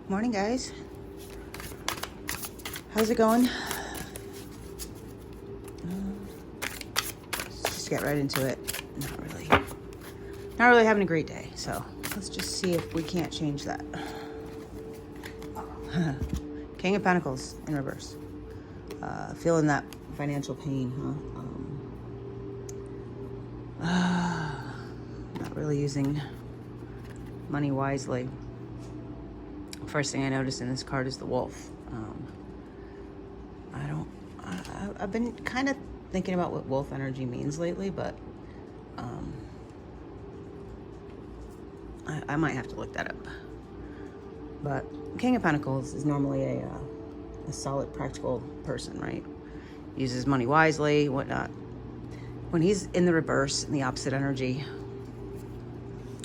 Morning, guys. How's it going? Let's just get right into it. Not really having a great day, so let's just see if we can't change that. King of Pentacles in reverse. Feeling that financial pain, huh? Not really using money wisely. First thing I noticed in this card is the wolf. I've been kind of thinking about what wolf energy means lately, but I might have to look that up. But King of Pentacles is normally a solid, practical person, right? Uses money wisely, whatnot. When he's in the reverse, in the opposite energy,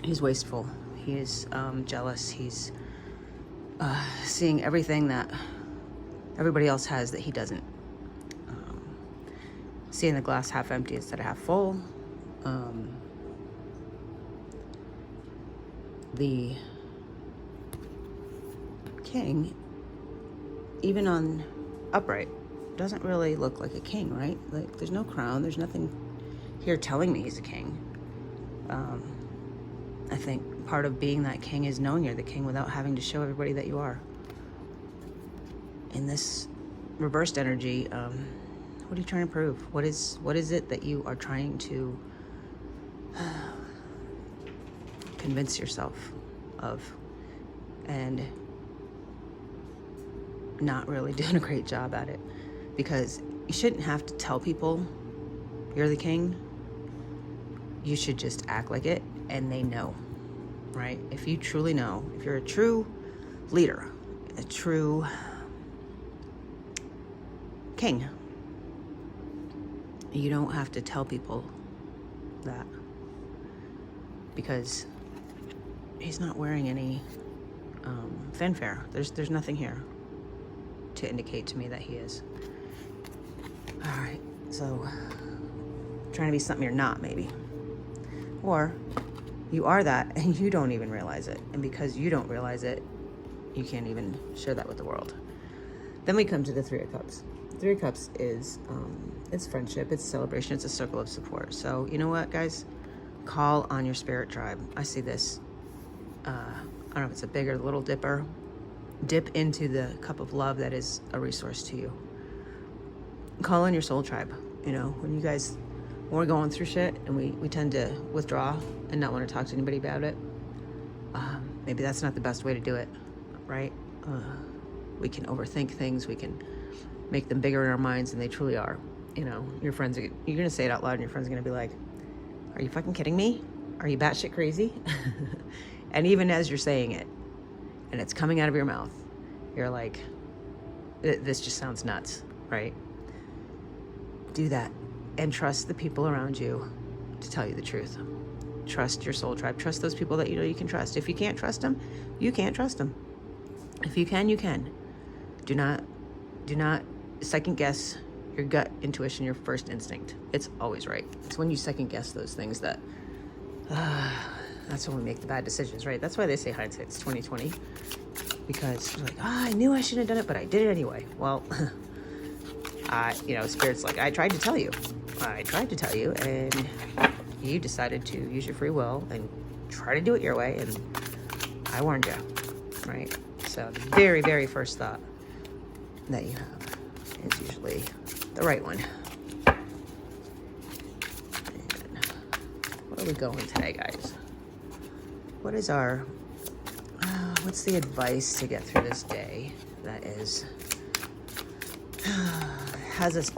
he's wasteful. He is jealous. He's seeing everything that everybody else has that he doesn't. Seeing the glass half empty instead of half full. The king, even on upright, doesn't really look like a king, right? Like, there's no crown. There's nothing here telling me he's a king. I think part of being that king is knowing you're the king without having to show everybody that you are. In this reversed energy, what are you trying to prove? What is it that you are trying to convince yourself of, and not really doing a great job at it? Because you shouldn't have to tell people you're the king. You should just act like it, and they know, right? If you truly know, if you're a true leader, a true king, you don't have to tell people that, because he's not wearing any fanfare. There's nothing here to indicate to me that he is. All right, so trying to be something you're not, maybe. Or you are that and you don't even realize it. And because you don't realize it, you can't even share that with the world. Then we come to the Three of Cups. Three of Cups is, it's friendship, it's celebration, it's a circle of support. So you know what, guys? Call on your spirit tribe. I see this. I don't know if it's a big or little dipper. Dip into the cup of love that is a resource to you. Call on your soul tribe. You know, when we're going through shit and we tend to withdraw and not want to talk to anybody about it, maybe that's not the best way to do it, right? We can overthink things. We can make them bigger in our minds than they truly are. You know, your friends, you're going to say it out loud and your friend's going to be like, are you fucking kidding me? Are you batshit crazy? And even as you're saying it and it's coming out of your mouth, you're like, this just sounds nuts, right? Do that and trust the people around you to tell you the truth. Trust your soul tribe. Trust those people that you know you can trust. If you can't trust them, you can't trust them. If you can, you can. Do not second guess your gut intuition, your first instinct. It's always right. It's when you second guess those things that that's when we make the bad decisions, right? That's why they say hindsight's 20/20, because you're like, I knew I shouldn't have done it, but I did it anyway. Well, Spirit's like, I tried to tell you, and you decided to use your free will and try to do it your way, and I warned you, right? So the very, very first thought that you have is usually the right one. And where are we going today, guys? What is what's the advice to get through this day that has us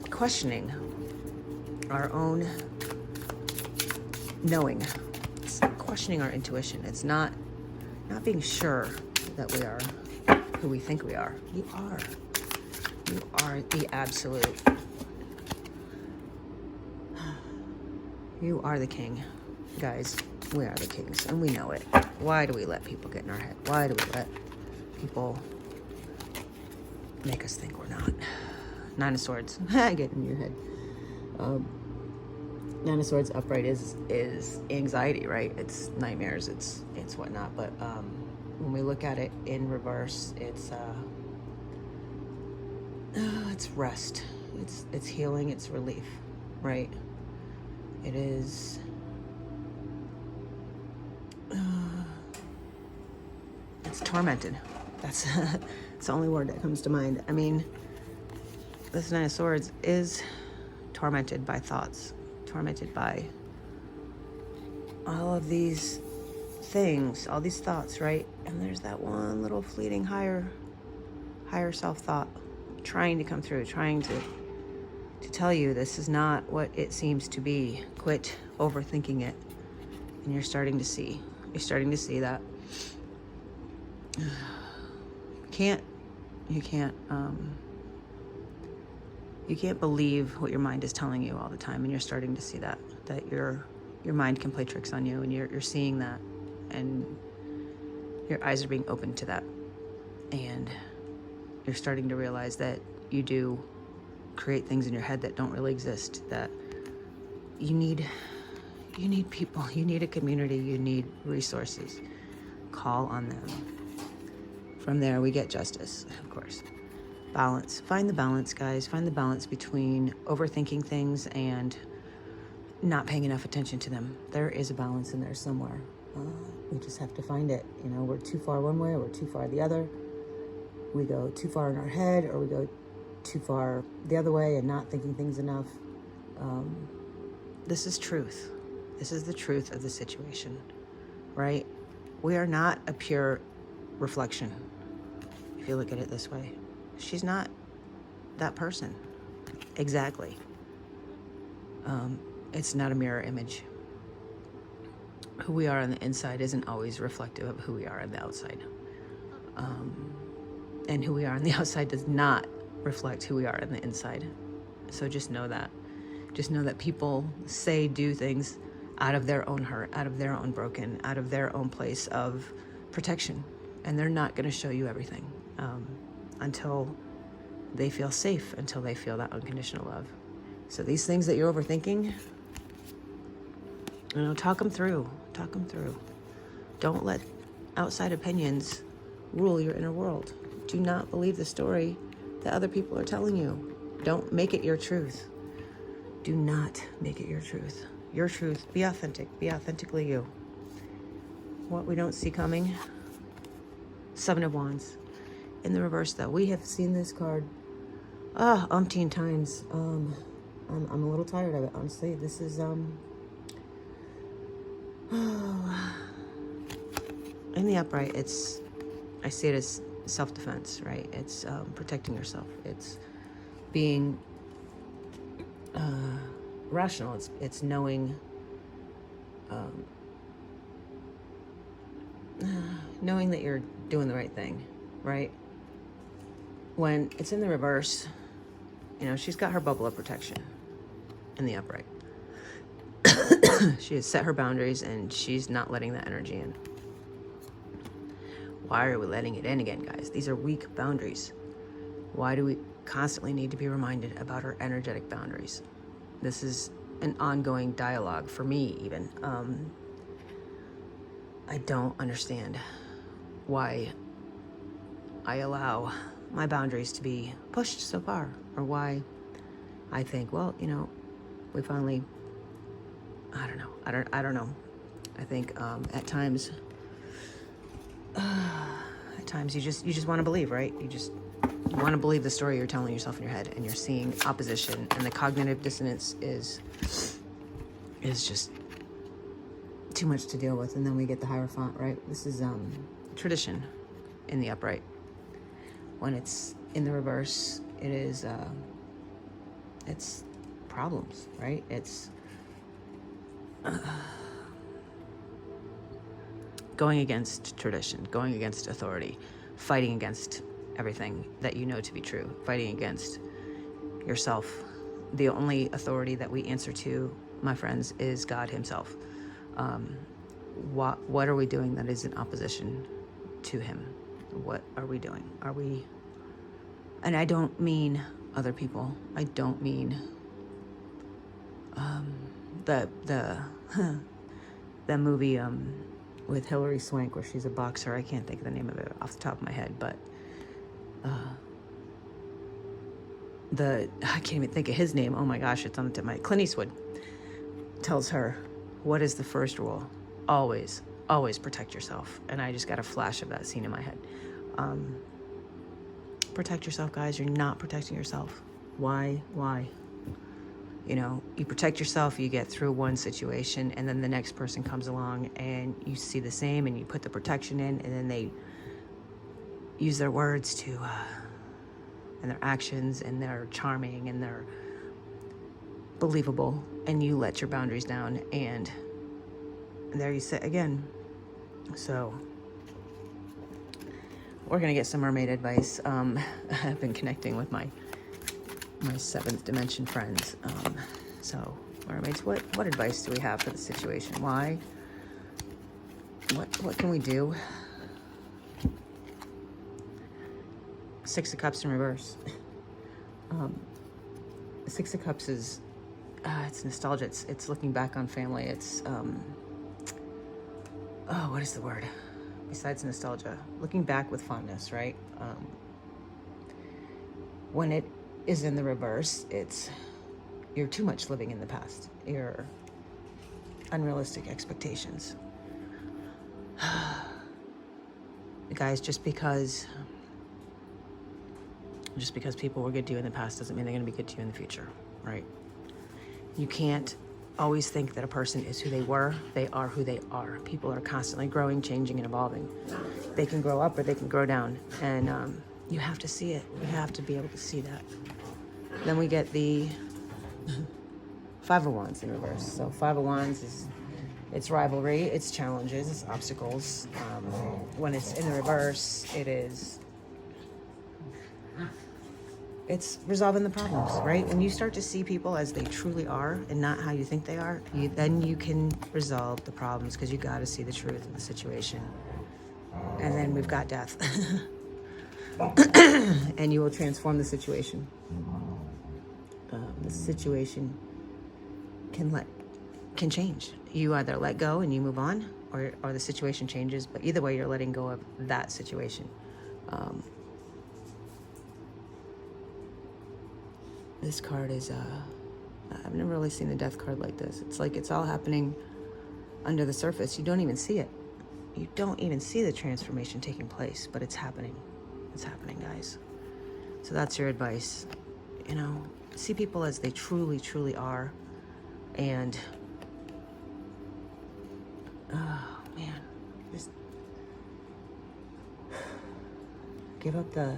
questioning our own knowing? It's questioning our intuition. It's not being sure that we are who we think we are. You are the absolute. You are the king, guys. We are the kings, and we know it. Why do we let people get in our head? Why do we let people make us think we're not? Nine of Swords. Get in your head. Nine of Swords upright is anxiety, right? It's nightmares. It's whatnot. But when we look at it in reverse, it's rest, it's healing, it's relief, right? It is it's tormented. That's it's the only word that comes to mind. I mean, this Nine of Swords is tormented by thoughts, tormented by all of these things, all these thoughts, right? And there's that one little fleeting higher self thought trying to come through, trying to tell you this is not what it seems to be. Quit overthinking it. And you're starting to see that you can't believe what your mind is telling you all the time, and you're starting to see that your mind can play tricks on you, and you're seeing that, and your eyes are being opened to that, and you're starting to realize that you do create things in your head that don't really exist, that you need people, you need a community, you need resources. Call on them. From there, we get justice, of course. Balance. Find the balance, guys. Find the balance between overthinking things and not paying enough attention to them. There is a balance in there somewhere. We just have to find it. You know, we're too far one way or we're too far the other. We go too far in our head, or we go too far the other way and not thinking things enough. This is truth. This is the truth of the situation, right? We are not a pure reflection, if you look at it this way. She's not that person. Exactly. It's not a mirror image. Who we are on the inside isn't always reflective of who we are on the outside. And who we are on the outside does not reflect who we are on the inside. So just know that. Just know that people do things out of their own hurt, out of their own broken, out of their own place of protection. And they're not going to show you everything until they feel safe, until they feel that unconditional love. So these things that you're overthinking, you know, talk them through. Talk them through. Don't let outside opinions rule your inner world. Do not believe the story that other people are telling you. Don't make it your truth. Do not make it your truth. Your truth. Be authentic. Be authentically you. What we don't see coming. Seven of Wands. In the reverse, though, we have seen this card umpteen times. I'm a little tired of it, honestly. This is in the upright, I see it as self-defense, right? It's protecting yourself. It's being rational. It's knowing knowing that you're doing the right thing, right? When it's in the reverse, you know, she's got her bubble of protection in the upright. She has set her boundaries and she's not letting that energy in. Why are we letting it in again, guys? These are weak boundaries. Why do we constantly need to be reminded about our energetic boundaries? This is an ongoing dialogue for me, even. I don't understand why I allow my boundaries to be pushed so far, or why I think, well, you know, we finally, I don't know. I think at times you just want to believe, right? You want to believe the story you're telling yourself in your head, and you're seeing opposition, and the cognitive dissonance is just too much to deal with. And then we get the Hierophant, right? This is tradition in the upright. When it's in the reverse, it is it's problems, right? It's going against tradition, going against authority, fighting against everything that you know to be true, fighting against yourself. The only authority that we answer to, my friends, is God himself. What are we doing that is in opposition to him? What are we doing? Are we, and I don't mean other people. I don't mean the movie with Hilary Swank, where she's a boxer. I can't think of the name of it off the top of my head, but I can't even think of his name. Oh my gosh, it's on the tip of my... Clint Eastwood tells her, what is the first rule? Always protect yourself. And I just got a flash of that scene in my head. Protect yourself, guys. You're not protecting yourself. Why? You know, you protect yourself, you get through one situation, and then the next person comes along and you see the same, and you put the protection in, and then they use their words to, and their actions, and they're charming, and they're believable, and you let your boundaries down, and there you sit again. So we're gonna get some mermaid advice. I've been connecting with my seventh dimension friends. So mermaids, what advice do we have for the situation? Why? What can we do? Six of Cups in reverse. Six of Cups is it's nostalgia. It's looking back on family. It's what is the word besides nostalgia? Looking back with fondness, right? When it is in the reverse, it's you're too much living in the past. Your unrealistic expectations. Guys, just because people were good to you in the past doesn't mean they're going to be good to you in the future, right? You can't always think that a person is who they were. They are who they are. People are constantly growing, changing, and evolving. They can grow up or they can grow down, and you have to see it. You have to be able to see that. Then we get the Five of Wands in reverse. So Five of Wands is, it's rivalry, it's challenges, it's obstacles. When it's in the reverse, it's resolving the problems, right? When you start to see people as they truly are and not how you think they are, then you can resolve the problems, because you got to see the truth of the situation. And then we've got death. And you will transform the situation. The situation can change. You either let go and you move on, or the situation changes, but either way, you're letting go of that situation. This card is, I've never really seen the death card like this. It's like it's all happening under the surface. You don't even see it. You don't even see the transformation taking place, but it's happening. It's happening, guys. So that's your advice. You know, see people as they truly, truly are. And, oh man, just give up the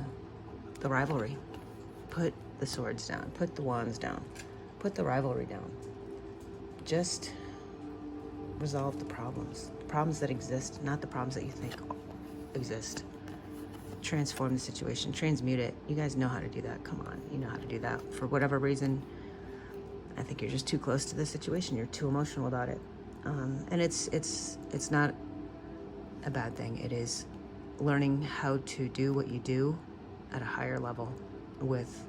rivalry. Put the swords down, put the wands down, put the rivalry down. Just resolve the problems that exist, not the problems that you think exist. Transform the situation, transmute it. You guys know how to do that. Come on, you know how to do that. For whatever reason, I think you're just too close to the situation. You're too emotional about it. And it's not a bad thing. It is learning how to do what you do at a higher level, with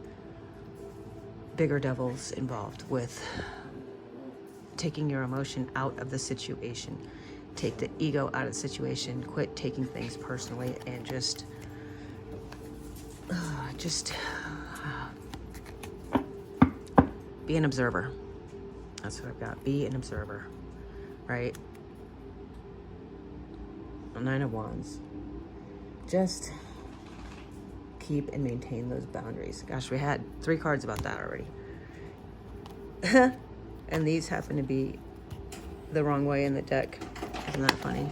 bigger devils involved, with taking your emotion out of the situation. Take the ego out of the situation. Quit taking things personally, and just be an observer. That's what I've got. Be an observer, right? Nine of Wands. Just keep and maintain those boundaries. Gosh, we had 3 cards about that already. And these happen to be the wrong way in the deck. Isn't that funny?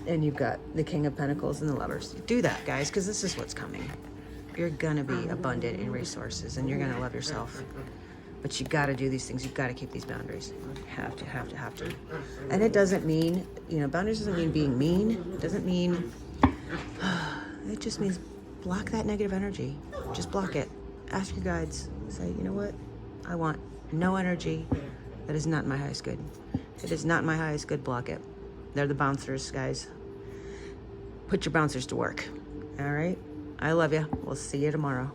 And you've got the King of Pentacles and the Lovers. Do that, guys, because this is what's coming. You're gonna be abundant in resources, and you're gonna love yourself. But you gotta do these things. You've got to keep these boundaries. Have to. And it doesn't mean, boundaries doesn't mean being mean. It doesn't mean, it just means block that negative energy. Just block it. Ask your guides. Say, you know what? I want no energy that is not my highest good. If it is not my highest good, block it. They're the bouncers, guys. Put your bouncers to work. All right? I love you. We'll see you tomorrow.